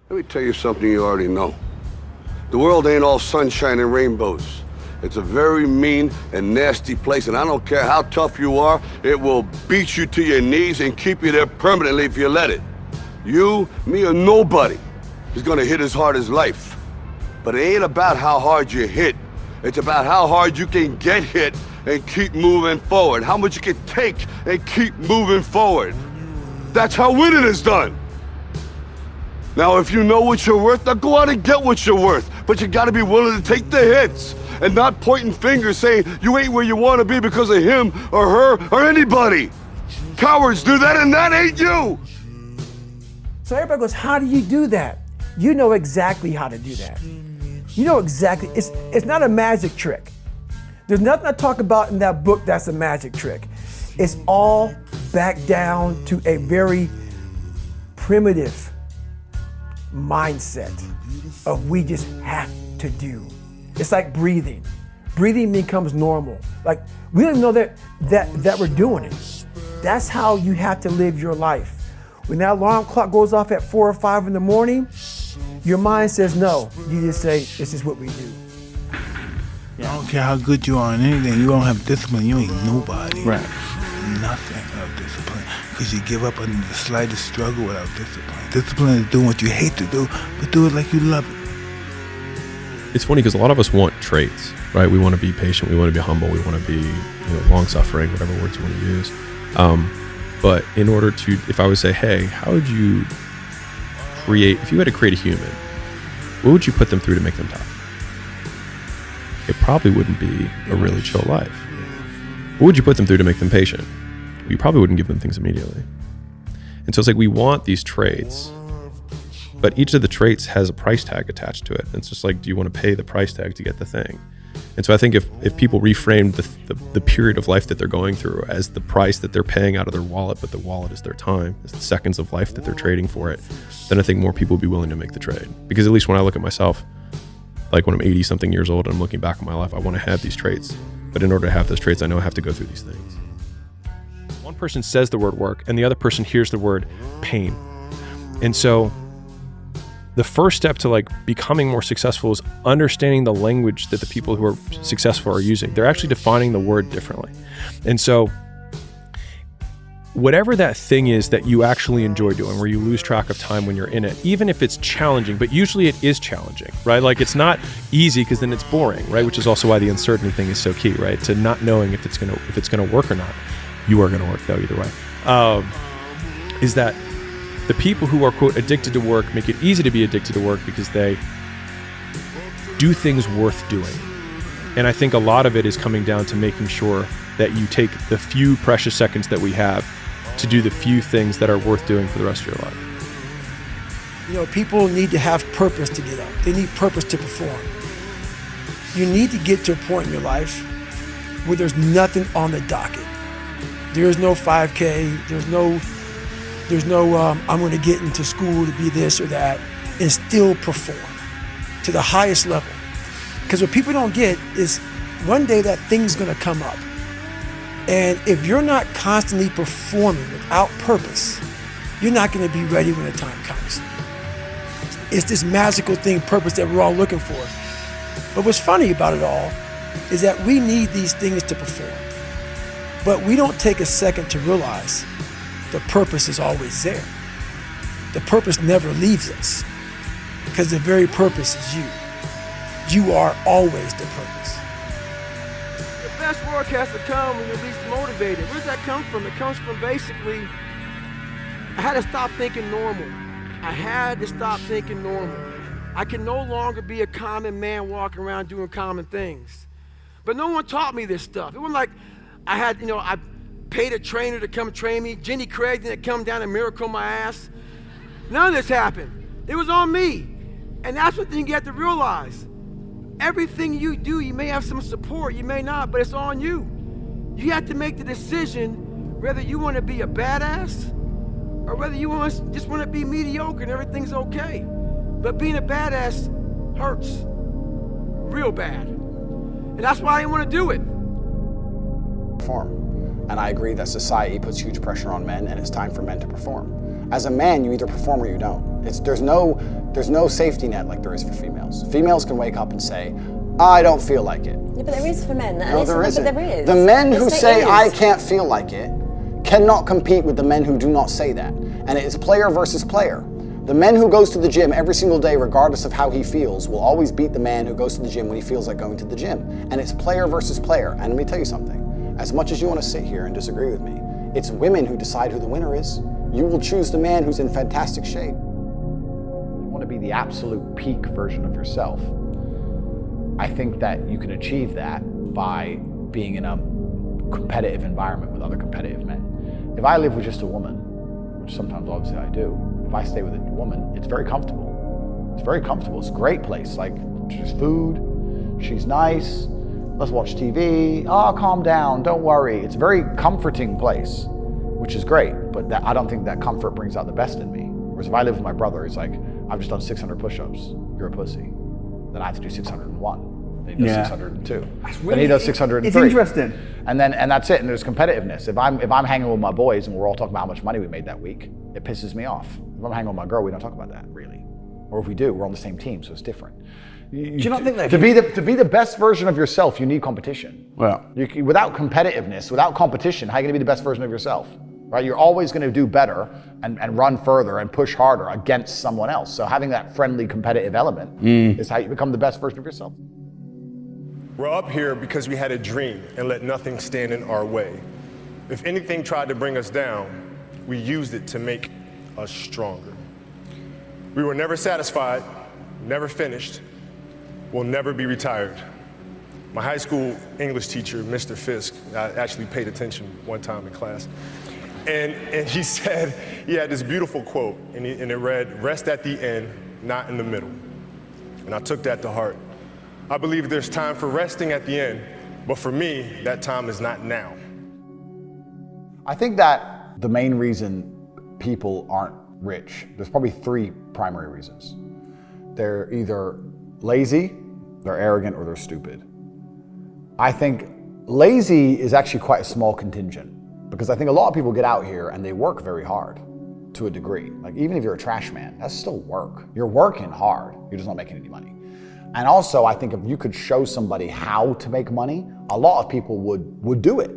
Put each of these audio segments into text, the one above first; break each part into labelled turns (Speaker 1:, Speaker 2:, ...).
Speaker 1: Let me tell you something you already know. The world ain't all sunshine and rainbows. It's a very mean and nasty place, and I don't care how tough you are, it will beat you to your knees and keep you there permanently if you let it. You, me, or nobody is gonna hit as hard as life. But it ain't about how hard you hit. It's about how hard you can get hit and keep moving forward. How much you can take and keep moving forward. That's how winning is done. Now, if you know what you're worth, now go out and get what you're worth. But you gotta be willing to take the hits and not pointing fingers saying you ain't where you wanna be because of him or her or anybody. Cowards do that, and that ain't you.
Speaker 2: So everybody goes, how do you do that? You know exactly how to do that. You know exactly, it's not a magic trick. There's nothing I talk about in that book that's a magic trick. It's all back down to a very primitive mindset of we just have to do. It's like breathing. Breathing becomes normal. Like we don't even know that we're doing it. That's how you have to live your life. When that alarm clock goes off at 4 or 5 in the morning, your mind says no. You just say, this is what we do.
Speaker 3: I don't care how good you are in anything, you don't have discipline, you ain't nobody.
Speaker 4: Right.
Speaker 3: Nothing of discipline. Because you give up on the slightest struggle without discipline. Discipline is doing what you hate to do, but do it like you love it.
Speaker 4: It's funny because a lot of us want traits, right? We want to be patient, we want to be humble, we want to be, long-suffering, whatever words you want to use. But in order to, if I would say, hey, how would you if you had to create a human, what would you put them through to make them tough? It probably wouldn't be a really chill life. What would you put them through to make them patient? You probably wouldn't give them things immediately. And so it's like we want these traits, but each of the traits has a price tag attached to it. And it's just like, do you want to pay the price tag to get the thing? And so I think if people reframed the period of life that they're going through as the price that they're paying out of their wallet, but the wallet is their time, is the seconds of life that they're trading for it, then I think more people would be willing to make the trade. Because at least when I look at myself, like when I'm 80 something years old and I'm looking back on my life, I want to have these traits. But in order to have those traits, I know I have to go through these things. One person says the word work and the other person hears the word pain. And so the first step to like becoming more successful is understanding the language that the people who are successful are using. They're actually defining the word differently. And so whatever that thing is that you actually enjoy doing, where you lose track of time when you're in it, even if it's challenging, but usually it is challenging, right? Like it's not easy because then it's boring, right? Which is also why the uncertainty thing is so key, right? To not knowing if it's gonna work or not. You are gonna work though, either way. Is that the people who are, quote, addicted to work make it easy to be addicted to work because they do things worth doing. And I think a lot of it is coming down to making sure that you take the few precious seconds that we have to do the few things that are worth doing for the rest of your life.
Speaker 2: People need to have purpose to get up. They need purpose to perform. You need to get to a point in your life where there's nothing on the docket. There's no 5K, there's no I'm going to get into school to be this or that, and still perform to the highest level. Because what people don't get is one day that thing's going to come up. And if you're not constantly performing without purpose, you're not going to be ready when the time comes. It's this magical thing, purpose, that we're all looking for. But what's funny about it all is that we need these things to perform. But we don't take a second to realize the purpose is always there. The purpose never leaves us because the very purpose is you. You are always the purpose.
Speaker 5: The best work has to come when you're least motivated. Where does that come from? It comes from basically, I had to stop thinking normal. I had to stop thinking normal. I can no longer be a common man walking around doing common things. But no one taught me this stuff. It wasn't like I had, I paid a trainer to come train me. Jenny Craig didn't come down and miracle my ass. None of this happened. It was on me. And that's what you have to realize. Everything you do, you may have some support, you may not, but it's on you. You have to make the decision whether you want to be a badass or whether you just want to be mediocre and everything's okay. But being a badass hurts real bad. And that's why I didn't want to do it.
Speaker 6: Perform. And I agree that society puts huge pressure on men, and it's time for men to perform. As a man, you either perform or you don't. There's no There's no safety net like there is for females. Females can wake up and say, I don't feel like it.
Speaker 7: Yeah, but there is for men.
Speaker 6: No, there isn't.
Speaker 7: But there is.
Speaker 6: The men who
Speaker 7: Yes,
Speaker 6: say,
Speaker 7: there is.
Speaker 6: I can't feel like it, cannot compete with the men who do not say that. And it is player versus player. The man who goes to the gym every single day, regardless of how he feels, will always beat the man who goes to the gym when he feels like going to the gym. And it's player versus player. And let me tell you something. As much as you want to sit here and disagree with me, it's women who decide who the winner is. You will choose the man who's in fantastic shape. You want to be the absolute peak version of yourself. I think that you can achieve that by being in a competitive environment with other competitive men. If I live with just a woman, which sometimes obviously I do, if I stay with a woman, it's very comfortable. It's very comfortable. It's a great place. Like, there's food, she's nice, let's watch TV, calm down, don't worry. It's a very comforting place, which is great, but I don't think that comfort brings out the best in me. Whereas if I live with my brother, he's like, I've just done 600 push-ups, you're a pussy. Then I have to do 601. Then he does 602. Then he does 603.
Speaker 8: It's interesting.
Speaker 6: And that's it. And there's competitiveness. If I'm hanging with my boys and we're all talking about how much money we made that week, it pisses me off. If I'm hanging with my girl, we don't talk about that really. Or if we do, we're on the same team, so it's different.
Speaker 8: Do you not think that
Speaker 6: to be the best version of yourself, you need competition.
Speaker 8: Well,
Speaker 6: Without competitiveness, without competition, how are you going to be the best version of yourself? Right? You're always going to do better and run further and push harder against someone else. So having that friendly, competitive element is how you become the best version of yourself.
Speaker 9: We're up here because we had a dream and let nothing stand in our way. If anything tried to bring us down, we used it to make us stronger. We were never satisfied, never finished, will never be retired. My high school English teacher, Mr. Fisk, I actually paid attention one time in class, and he said, he had this beautiful quote, and it read, rest at the end, not in the middle. And I took that to heart. I believe there's time for resting at the end, but for me, that time is not now.
Speaker 6: I think that the main reason people aren't rich, there's probably three primary reasons. They're either lazy, they're arrogant, or they're stupid. I think lazy is actually quite a small contingent, because I think a lot of people get out here and they work very hard to a degree. Like, even if you're a trash man, that's still work. You're working hard, you're just not making any money. And also, I think if you could show somebody how to make money, a lot of people would do it.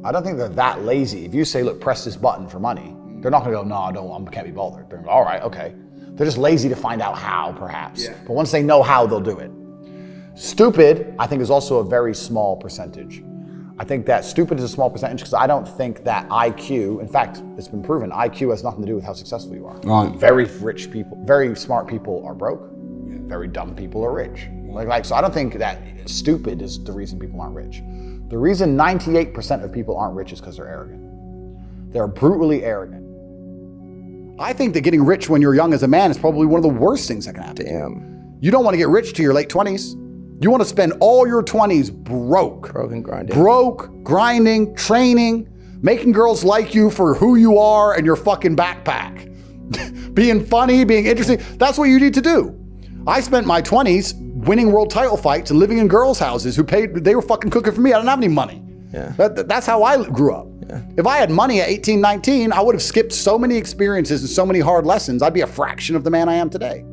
Speaker 6: I don't think they're that lazy. If you say, look, press this button for money, they're not gonna go, no, I can't be bothered. They're gonna go, all right, okay. They're just lazy to find out how, perhaps. Yeah. But once they know how, they'll do it. Stupid, I think, is also a very small percentage. I think that stupid is a small percentage because I don't think that IQ, in fact, it's been proven, IQ has nothing to do with how successful you are.
Speaker 8: Right.
Speaker 6: Very rich people, very smart people are broke. Very dumb people are rich. So I don't think that stupid is the reason people aren't rich. The reason 98% of people aren't rich is because they're arrogant. They're brutally arrogant. I think that getting rich when you're young as a man is probably one of the worst things that can happen.
Speaker 8: Damn.
Speaker 6: You don't want to get rich till your late 20s. You want to spend all your 20s broke.
Speaker 8: Broke and grinding.
Speaker 6: Broke, grinding, training, making girls like you for who you are and your fucking backpack. Being funny, being interesting. That's what you need to do. I spent my 20s winning world title fights and living in girls' houses they were fucking cooking for me. I didn't have any money.
Speaker 8: Yeah.
Speaker 6: That's how I grew up. Yeah. If I had money at 18, 19, I would have skipped so many experiences and so many hard lessons. I'd be a fraction of the man I am today.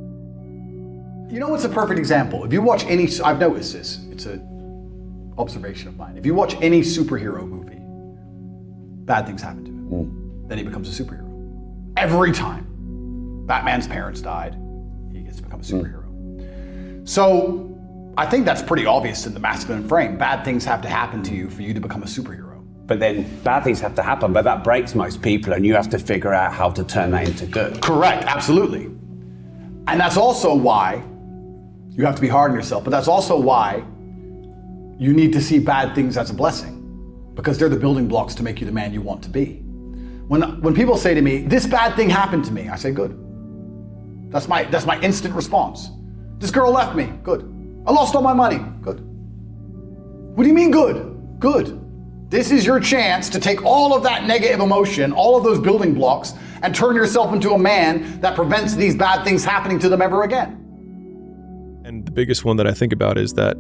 Speaker 6: You know what's a perfect example? If you watch I've noticed this, it's an observation of mine. If you watch any superhero movie, bad things happen to him. Then he becomes a superhero. Every time. Batman's parents died. He gets to become a superhero. So I think that's pretty obvious in the masculine frame. Bad things have to happen to you for you to become a superhero.
Speaker 10: But then bad things have to happen, but that breaks most people and you have to figure out how to turn that into good.
Speaker 6: Correct, absolutely. And that's also why you have to be hard on yourself, but that's also why you need to see bad things as a blessing, because they're the building blocks to make you the man you want to be. When people say to me, this bad thing happened to me, I say, good. That's my instant response. This girl left me, good. I lost all my money, good. What do you mean good? Good. This is your chance to take all of that negative emotion, all of those building blocks, and turn yourself into a man that prevents these bad things happening to them ever again.
Speaker 4: And the biggest one that I think about is that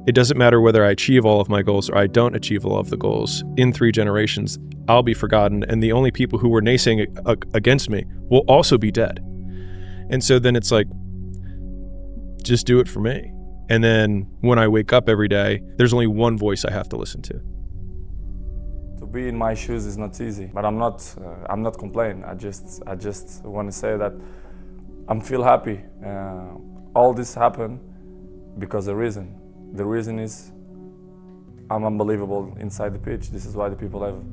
Speaker 4: it doesn't matter whether I achieve all of my goals or I don't achieve all of the goals. In 3 generations, I'll be forgotten, and the only people who were naysaying against me will also be dead. And so then it's like, just do it for me. And then when I wake up every day, there's only one voice I have to listen to.
Speaker 7: To be in my shoes is not easy, but I'm not complaining. I just want to say that I'm feel happy. All this happened because the reason is I'm unbelievable inside the pitch. This is why the people have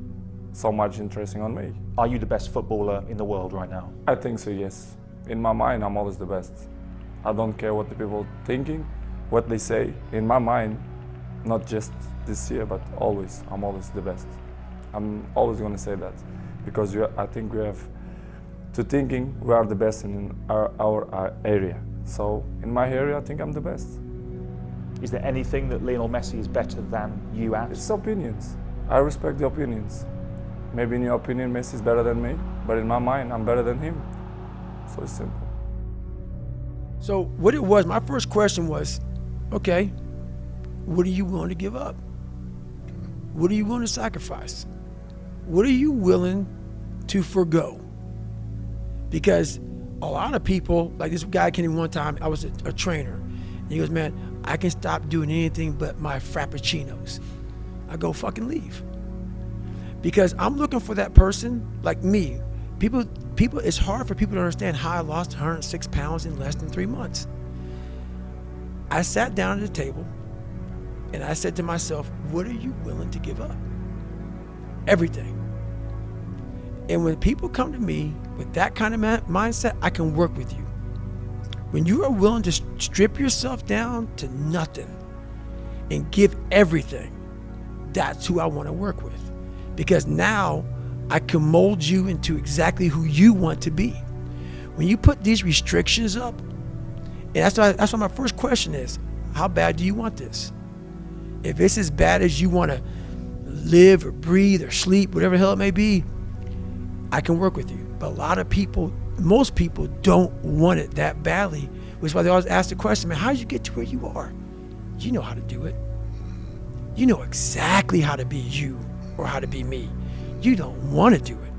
Speaker 7: so much interest on me.
Speaker 8: Are you the best footballer in the world right now?
Speaker 7: I think so, yes. In my mind, I'm always the best. I don't care what the people thinking, what they say. In my mind, not just this year, but always, I'm always the best. I'm always going to say that because I think we have to thinking we are the best in our area. So in my area, I think I'm the best.
Speaker 8: Is there anything that Lionel Messi is better than you at?
Speaker 7: It's opinions. I respect the opinions. Maybe in your opinion, Messi is better than me, but in my mind, I'm better than him. So it's simple.
Speaker 2: So what it was, my first question was, okay, what are you willing to give up? What are you willing to sacrifice? What are you willing to forgo? Because a lot of people, like this guy came in one time, I was a trainer, and he goes, man, I can stop doing anything but my frappuccinos. I go, fucking leave. Because I'm looking for that person like me. People, it's hard for people to understand how I lost 106 pounds in less than 3 months. I sat down at the table and I said to myself, what are you willing to give up? Everything. And when people come to me with that kind of mindset, I can work with you. When you are willing to strip yourself down to nothing and give everything, that's who I want to work with. Because now I can mold you into exactly who you want to be. When you put these restrictions up, and that's why my first question is, how bad do you want this? If it's as bad as you want to live or breathe or sleep, whatever the hell it may be, I can work with you. But a lot of people, most people don't want it that badly, which is why they always ask the question, man, how did you get to where you are? You know how to do it. You know exactly how to be you or how to be me. You don't want to do it.